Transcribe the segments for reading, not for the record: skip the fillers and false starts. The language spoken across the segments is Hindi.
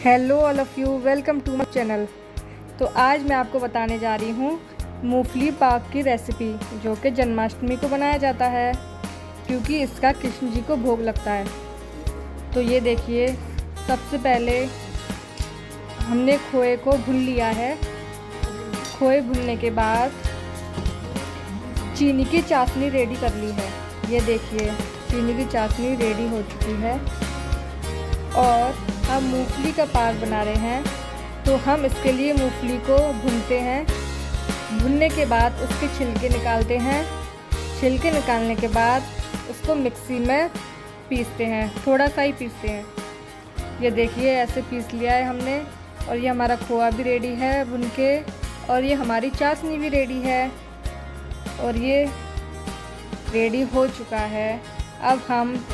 Hello all of you, welcome to my channel. तो आज मैं आपको बताने जा रही हूँ मूंगफली पाक की रेसिपी, जो कि जन्माष्टमी को बनाया जाता है क्योंकि इसका कृष्ण जी को भोग लगता है। तो ये देखिए, सबसे पहले हमने खोए को भून लिया है। खोए भूनने के बाद चीनी की चाशनी रेडी कर ली है। ये देखिए, चीनी की चाशनी रेडी हो चुकी है और हम मूंगफली का पाक बना रहे हैं। तो हम इसके लिए मूंगफली को भूनते हैं। भूनने के बाद उसके छिलके निकालते हैं। छिलके निकालने के बाद उसको मिक्सी में पीसते हैं, थोड़ा सा ही पीसते हैं। ये देखिए, ऐसे पीस लिया है हमने। और ये हमारा खोआ भी रेडी है भून के, और ये हमारी चाशनी भी रेडी है और ये रेडी हो चुका है। अब हम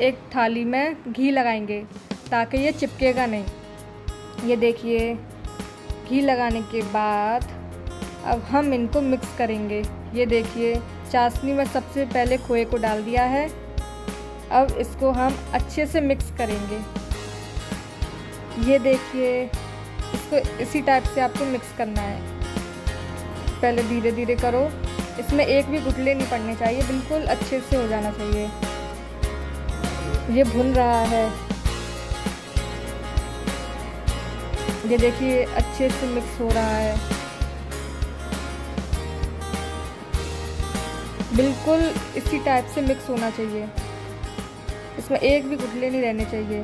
एक थाली में घी लगाएंगे ताकि ये चिपकेगा नहीं। ये देखिए, घी लगाने के बाद अब हम इनको मिक्स करेंगे। ये देखिए, चाशनी में सबसे पहले खोए को डाल दिया है। अब इसको हम अच्छे से मिक्स करेंगे। ये देखिए, इसको इसी टाइप से आपको मिक्स करना है। पहले धीरे धीरे करो, इसमें एक भी गुठले नहीं पड़ने चाहिए, बिल्कुल अच्छे से हो जाना चाहिए। ये भुन रहा है, ये देखिए अच्छे से मिक्स हो रहा है। बिल्कुल इसी टाइप से मिक्स होना चाहिए, इसमें एक भी गुठले नहीं रहने चाहिए।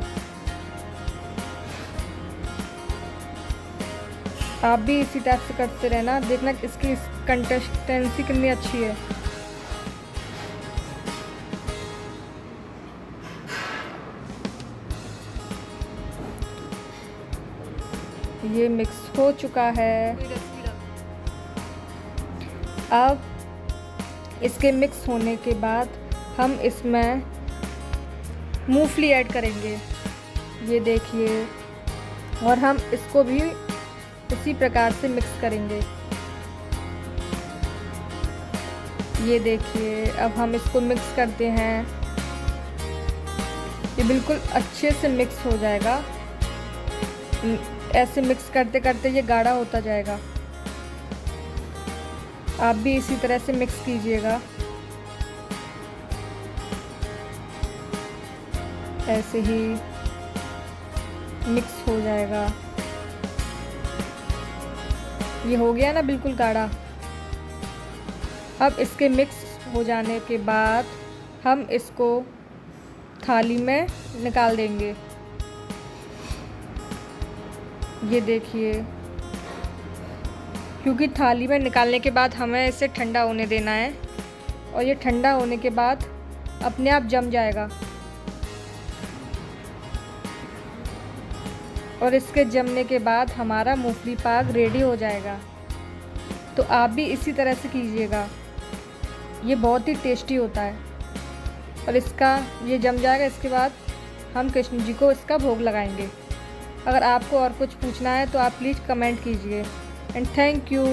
आप भी इसी टाइप से करते रहना, देखना इसकी कंसिस्टेंसी कितनी अच्छी है। ये मिक्स हो चुका है। अब इसके मिक्स होने के बाद हम इसमें मूंगफली ऐड करेंगे। ये देखिए, और हम इसको भी उसी प्रकार से मिक्स करेंगे। ये देखिए, अब हम इसको मिक्स करते हैं। ये बिल्कुल अच्छे से मिक्स हो जाएगा। ऐसे मिक्स करते करते ये गाढ़ा होता जाएगा। आप भी इसी तरह से मिक्स कीजिएगा। ऐसे ही मिक्स हो जाएगा। ये हो गया ना बिल्कुल गाढ़ा। अब इसके मिक्स हो जाने के बाद हम इसको थाली में निकाल देंगे। ये देखिए, क्योंकि थाली में निकालने के बाद हमें इसे ठंडा होने देना है, और ये ठंडा होने के बाद अपने आप जम जाएगा। और इसके जमने के बाद हमारा मूंगफली पाक रेडी हो जाएगा। तो आप भी इसी तरह से कीजिएगा, ये बहुत ही टेस्टी होता है। और इसका ये जम जाएगा, इसके बाद हम कृष्ण जी को इसका भोग लगाएंगे। अगर आपको और कुछ पूछना है तो आप प्लीज़ कमेंट कीजिए। And thank you.